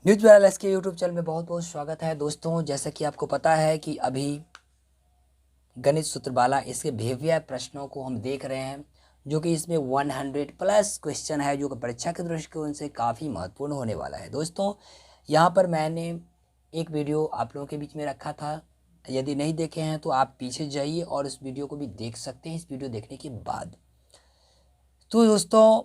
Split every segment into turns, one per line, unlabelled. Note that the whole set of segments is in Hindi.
न्यूज वायरलेस के यूट्यूब चैनल में बहुत बहुत स्वागत है दोस्तों। जैसा कि आपको पता है कि अभी गणित सूत्रमाला इसके बिहेवियर प्रश्नों को हम देख रहे हैं, जो कि इसमें 100 प्लस क्वेश्चन है, जो कि परीक्षा के दृष्टिकोण से काफ़ी महत्वपूर्ण होने वाला है। दोस्तों यहाँ पर मैंने एक वीडियो आप लोगों के बीच में रखा था, यदि नहीं देखे हैं तो आप पीछे जाइए और इस वीडियो को भी देख सकते हैं इस वीडियो देखने के बाद। तो दोस्तों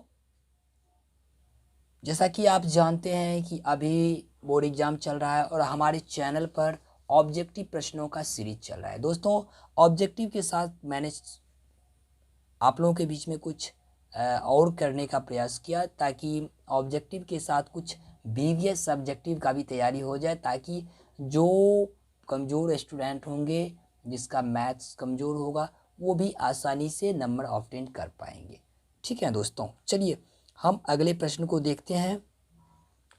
जैसा कि आप जानते हैं कि अभी बोर्ड एग्जाम चल रहा है और हमारे चैनल पर ऑब्जेक्टिव प्रश्नों का सीरीज चल रहा है। दोस्तों ऑब्जेक्टिव के साथ मैंने आप लोगों के बीच में कुछ और करने का प्रयास किया, ताकि ऑब्जेक्टिव के साथ कुछ बीवीएस सब्जेक्टिव का भी तैयारी हो जाए, ताकि जो कमज़ोर स्टूडेंट होंगे, जिसका मैथ्स कमज़ोर होगा, वो भी आसानी से नंबर ऑब्टेन कर पाएंगे। ठीक है दोस्तों, चलिए हम अगले प्रश्न को देखते हैं।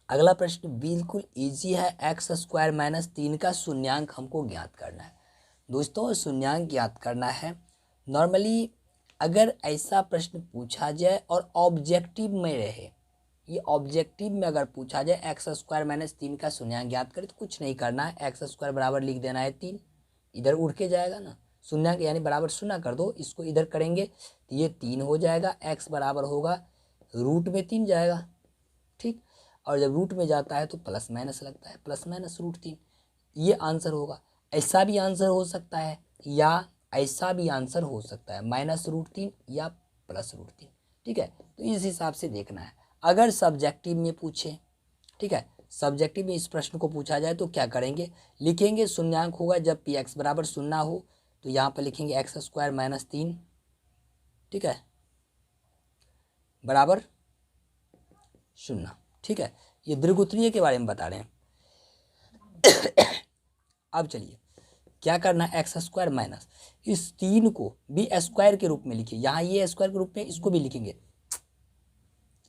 अगला प्रश्न बिल्कुल इजी है। एक्स स्क्वायर माइनस 3 का शून्यांक हमको ज्ञात करना है। दोस्तों शून्यांक ज्ञात करना है। नॉर्मली अगर ऐसा प्रश्न पूछा जाए और ऑब्जेक्टिव में रहे, ये ऑब्जेक्टिव में अगर पूछा जाए एक्स स्क्वायर माइनस 3 का शून्यांक ज्ञात करें, तो कुछ नहीं करना है, एक्स स्क्वायर बराबर लिख देना है 3, इधर उड़ के जाएगा ना, शून्यांक यानी बराबर शून्य कर दो, इसको इधर करेंगे तो ये 3 हो जाएगा, एक्स बराबर होगा रूट में 3 जाएगा। ठीक, और जब रूट में जाता है तो प्लस माइनस लगता है, प्लस माइनस रूट 3, ये आंसर होगा। ऐसा भी आंसर हो सकता है या ऐसा भी आंसर हो सकता है, माइनस रूट 3 या प्लस रूट 3। ठीक है, तो इस हिसाब से देखना है। अगर सब्जेक्टिव में पूछे, ठीक है, सब्जेक्टिव में इस प्रश्न को पूछा जाए तो क्या करेंगे, लिखेंगे शून्यांक होगा जब पी एक्स बराबर शून्य हो, तो यहाँ पर लिखेंगे एक्स स्क्वायर माइनस 3, ठीक है, बराबर शून्य। ठीक है, ये दीर्घोत्तरीय के बारे में बता रहे हैं। अब चलिए क्या करना है, एक्स स्क्वायर माइनस इस 3 को भी स्क्वायर के रूप में लिखिए, यहाँ ये स्क्वायर के रूप में, इसको भी लिखेंगे,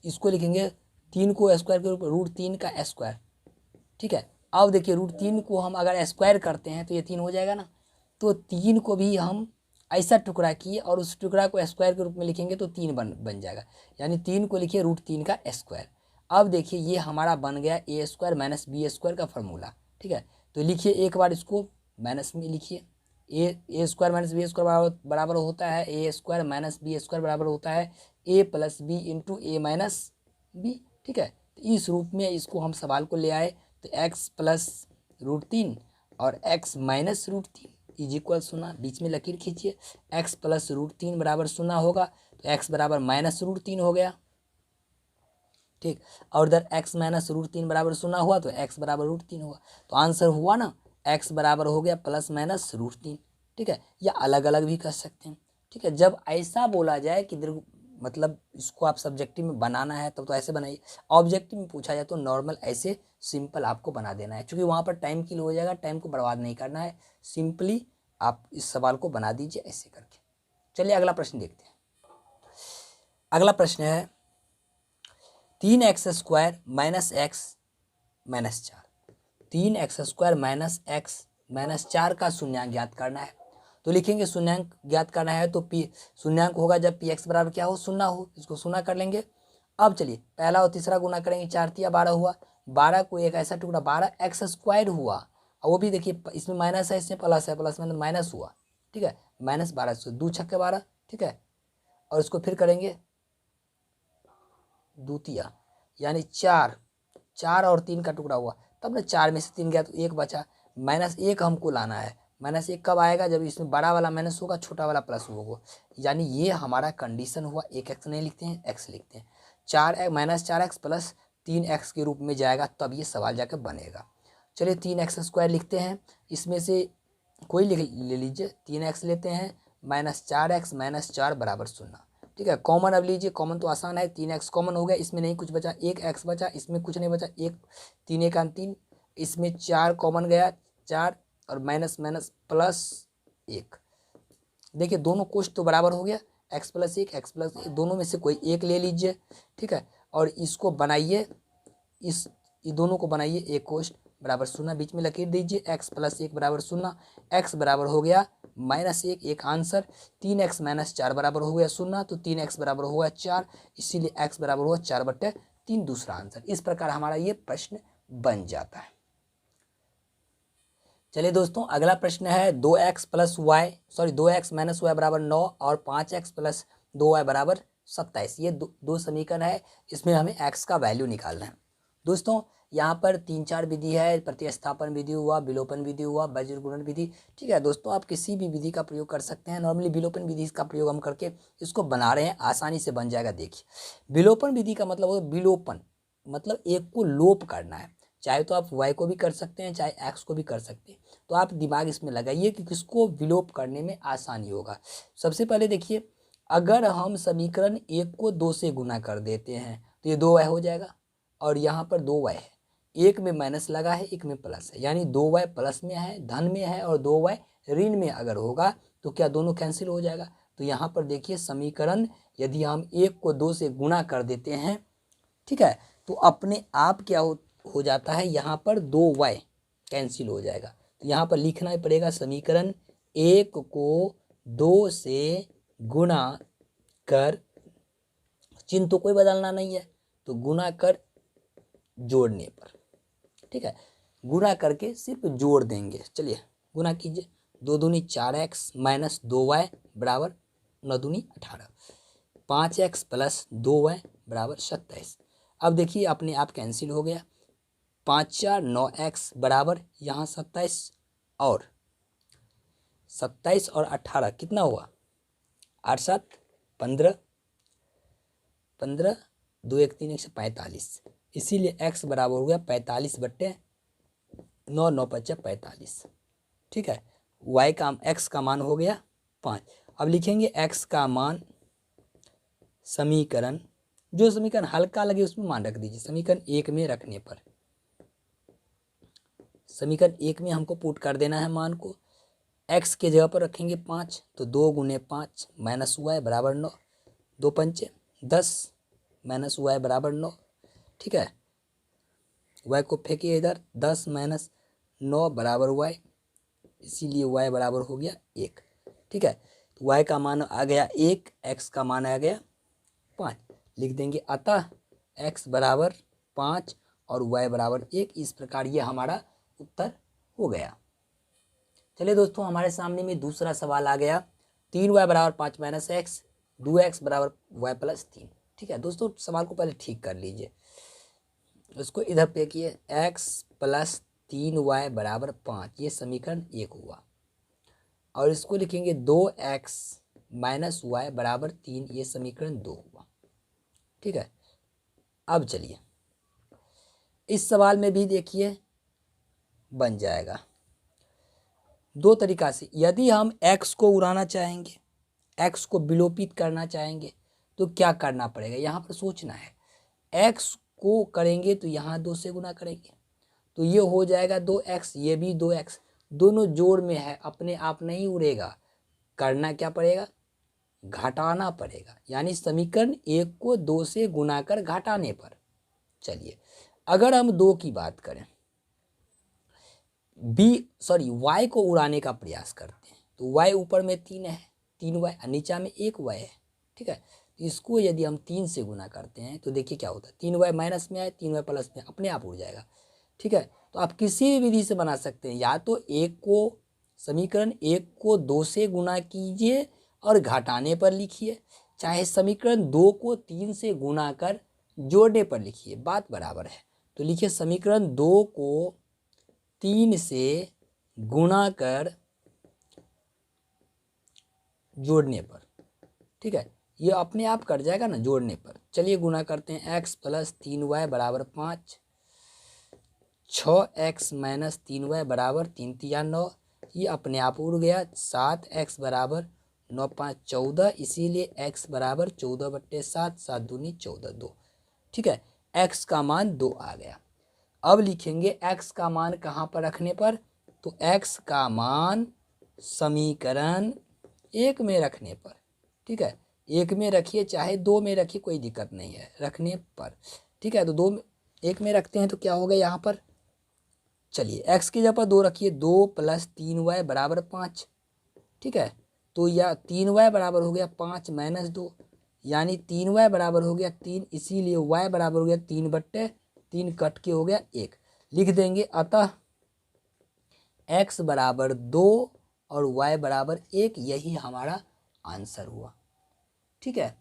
इसको लिखेंगे 3 को स्क्वायर के रूप में, रूट 3 का स्क्वायर। ठीक है, अब देखिए रूट 3 को हम अगर स्क्वायर करते हैं तो ये 3 हो जाएगा ना, तो 3 को भी हम ऐसा टुकड़ा किए और उस टुकड़ा को स्क्वायर के रूप में लिखेंगे तो 3 बन जाएगा, यानी 3 को लिखिए रूट 3 का स्क्वायर। अब देखिए ये हमारा बन गया ए स्क्वायर माइनस बी स्क्वायर का फॉर्मूला। ठीक है, तो लिखिए एक बार इसको माइनस में लिखिए, ए स्क्वायर माइनस बी स्क्वायर बराबर होता है ए स्क्वायर माइनस बी स्क्वायर बराबर होता है ए प्लस बी इंटू ए माइनस बी। ठीक है, तो इस रूप में इसको हम सवाल को ले आए, तो x प्लस रूट 3 और x minus root 3 is equal शून्य, बीच में लकीर खींचिए, x प्लस रूट 3 बराबर शून्य होगा तो x बराबर माइनस रूट 3 हो गया। ठीक, और इधर x माइनस रूट 3 बराबर शून्य हुआ तो x बराबर रूट 3 हुआ, तो आंसर हुआ ना, x बराबर हो गया प्लस माइनस रूट 3। ठीक है, या अलग अलग भी कर सकते हैं। ठीक है, जब ऐसा बोला जाए कि मतलब इसको आप सब्जेक्टिव में बनाना है तब तो ऐसे बनाइए, ऑब्जेक्टिव में पूछा जाए तो नॉर्मल ऐसे सिंपल आपको बना देना है, क्योंकि वहाँ पर टाइम किल हो जाएगा, टाइम को बर्बाद नहीं करना है, सिंपली आप इस सवाल को बना दीजिए ऐसे करके। चलिए अगला प्रश्न देखते हैं। अगला प्रश्न है 3x square minus x minus 4, 3x square minus x minus 4 का शून्यांक ज्ञात करना है। तो लिखेंगे शून्यांक ज्ञात करना है तो पी शून्यांक होगा जब पी एक्स बराबर क्या हो, शून्य हो, इसको शून्य कर लेंगे। अब चलिए पहला और तीसरा गुना करेंगे, 4 तिया 12 हुआ, 12 को एक ऐसा टुकड़ा, 12 एक्स स्क्वायर हुआ, और वो भी देखिए इसमें माइनस है, इसमें प्लस है, प्लस में माइनस हुआ। ठीक है, माइनस 12 से 2 छक्के 12। ठीक है, और इसको फिर करेंगे द्वितीय, यानी 4, 4 और 3 का टुकड़ा हुआ, तब ना 4 में से 3 गया तो 1 बचा, माइनस 1 हमको लाना है। माइनस 1 कब आएगा, जब इसमें बड़ा वाला माइनस होगा, छोटा वाला प्लस होगा, यानी ये हमारा कंडीशन हुआ। एक एक्स नहीं लिखते हैं, एक्स लिखते हैं, 4 माइनस 4x प्लस 3x के रूप में जाएगा, तब ये सवाल जाकर बनेगा। चलिए 3x स्क्वायर लिखते हैं, इसमें से कोई ले लीजिए, 3x लेते हैं, माइनस 4x माइनस 4 बराबर शून्य। ठीक है, कॉमन अब लीजिए, कॉमन तो आसान है, 3x कॉमन हो गया, इसमें नहीं कुछ बचा, 1x बचा, इसमें कुछ नहीं बचा, 1 3 1 3, इसमें 4 कॉमन गया, 4 और माइनस माइनस प्लस 1। देखिए दोनों कोष्ट तो बराबर हो गया, x प्लस 1 x प्लस 1, दोनों में से कोई एक ले लीजिए। ठीक है, और इसको बनाइए, इस दोनों को बनाइए, एक कोष्ट बराबर शून्य, बीच में लकीर दीजिए, x प्लस 1 बराबर शून्य, x बराबर हो गया माइनस 1, एक आंसर, 3x माइनस 4 बराबर हो गया शून्य, तो 3x बराबर हुआ 4, इसीलिए x बराबर हुआ 4/3 दूसरा आंसर। इस प्रकार हमारा ये प्रश्न बन जाता है। चलिए दोस्तों, अगला प्रश्न है 2x माइनस वाई बराबर 9 और 5x प्लस 2y बराबर 27। ये दो समीकरण है, इसमें हमें x का वैल्यू निकालना है। दोस्तों यहाँ पर 3-4 विधि है, प्रतिस्थापन विधि हुआ, विलोपन विधि हुआ, वज्र गुणन विधि। ठीक है दोस्तों, आप किसी भी विधि का प्रयोग कर सकते हैं। नॉर्मली विलोपन विधि का प्रयोग हम करके इसको बना रहे हैं, आसानी से बन जाएगा। देखिए विलोपन विधि का मतलब होता है विलोपन, मतलब एक को लोप करना है। चाहे तो आप y को भी कर सकते हैं, चाहे x को भी कर सकते हैं। तो आप दिमाग इसमें लगाइए कि किसको विलोप करने में आसानी होगा। सबसे पहले देखिए, अगर हम समीकरण 1 को 2 से गुना कर देते हैं तो ये 2y हो जाएगा, और यहाँ पर 2y है, एक में माइनस लगा है, एक में प्लस है, यानी 2y प्लस में है, धन में है, और 2y ऋण में अगर होगा तो क्या दोनों कैंसिल हो जाएगा। तो यहाँ पर देखिए समीकरण यदि हम 1 को 2 से गुना कर देते हैं, ठीक है, तो अपने आप क्या हो जाता है, यहाँ पर 2y कैंसिल हो जाएगा। तो यहाँ पर लिखना ही पड़ेगा समीकरण 1 को 2 से गुना कर, चिन्ह तो कोई बदलना नहीं है, तो गुना कर जोड़ने पर, ठीक है, गुना करके सिर्फ जोड़ देंगे। चलिए गुना कीजिए, 2 दूनी 4x माइनस 2y बराबर 9 दूनी 18, 5x प्लस 2y बराबर 27। अब देखिए अपने आप कैंसिल हो गया, 5 4 9x बराबर यहाँ 27, और 27 और 18 कितना हुआ, 8 7 15, 15 2 1 3 1 से 45, इसीलिए x बराबर हो गया 45/9, 9 5 45। ठीक है, x का मान हो गया 5। अब लिखेंगे x का मान, समीकरण, जो समीकरण हल्का लगे उसमें मान रख दीजिए। समीकरण 1 में रखने पर, समीकरण 1 में हमको पुट कर देना है मान को, x के जगह पर रखेंगे 5, तो 2 गुने 5 माइनस y बराबर 9, 2 पंचे 10 माइनस y बराबर 9। ठीक है, y को फेंकिए इधर, 10 माइनस 9 बराबर y, इसीलिए y बराबर हो गया 1। ठीक है, तो y का मान आ गया 1, x का मान आ गया 5। लिख देंगे अतः x बराबर 5 और y बराबर 1। इस प्रकार ये हमारा उत्तर हो गया। चलिए दोस्तों, हमारे सामने में दूसरा सवाल आ गया, 3y बराबर 5 माइनस एक्स, 2x बराबर y प्लस 3। ठीक है दोस्तों, सवाल को पहले ठीक कर लीजिए, उसको इधर पे किए, x प्लस 3y बराबर 5, ये समीकरण 1 हुआ, और इसको लिखेंगे 2x माइनस y बराबर 3, ये समीकरण 2 हुआ। ठीक है, अब चलिए इस सवाल में भी देखिए बन जाएगा दो तरीका से। यदि हम x को उड़ाना चाहेंगे, x को विलोपित करना चाहेंगे, तो क्या करना पड़ेगा, यहाँ पर सोचना है। x को करेंगे तो यहाँ 2 से गुना करेंगे, तो ये हो जाएगा 2x, ये भी 2x, दोनों जोड़ में है, अपने आप नहीं उड़ेगा, करना क्या पड़ेगा, घटाना पड़ेगा, यानी समीकरण 1 को 2 से गुना कर घटाने पर। चलिए अगर हम 2 की बात करें, y को उड़ाने का प्रयास करते हैं, तो y ऊपर में 3 है, 3y, नीचा में 1y है। ठीक है, तो इसको यदि हम 3 से गुना करते हैं तो देखिए क्या होता है, 3y माइनस में आए, 3y प्लस में, अपने आप उड़ जाएगा। ठीक है, तो आप किसी भी विधि से बना सकते हैं, या तो समीकरण 1 को 2 से गुना कीजिए और घटाने पर लिखिए, चाहे समीकरण 2 को 3 से गुना कर जोड़ने पर लिखिए, बात बराबर है। तो लिखिए समीकरण 2 को 3 से गुना कर जोड़ने पर। ठीक है, ये अपने आप कट जाएगा ना जोड़ने पर। चलिए गुना करते हैं, x प्लस 3y बराबर 5, 6x माइनस 3y बराबर 3 3 9, ये अपने आप उड़ गया, 7x बराबर 9 5 14, इसीलिए x बराबर 14/7, 7 दूनी 14, 2। ठीक है, x का मान 2 आ गया। अब लिखेंगे x का मान कहाँ पर रखने पर, तो x का मान समीकरण 1 में रखने पर। ठीक है, 1 में रखिए चाहे 2 में रखिए, कोई दिक्कत नहीं है, रखने पर। ठीक है, तो 1 में रखते हैं तो क्या होगा यहाँ पर, चलिए x की जगह पर 2 रखिए, 2 प्लस 3y बराबर 5। ठीक है, तो या 3y बराबर हो गया 5 माइनस 2, यानी 3y बराबर हो गया 3, इसीलिए y बराबर हो गया 3/3, कट के हो गया 1। लिख देंगे। अतः x बराबर 2 और y बराबर 1, यही हमारा आंसर हुआ। ठीक है,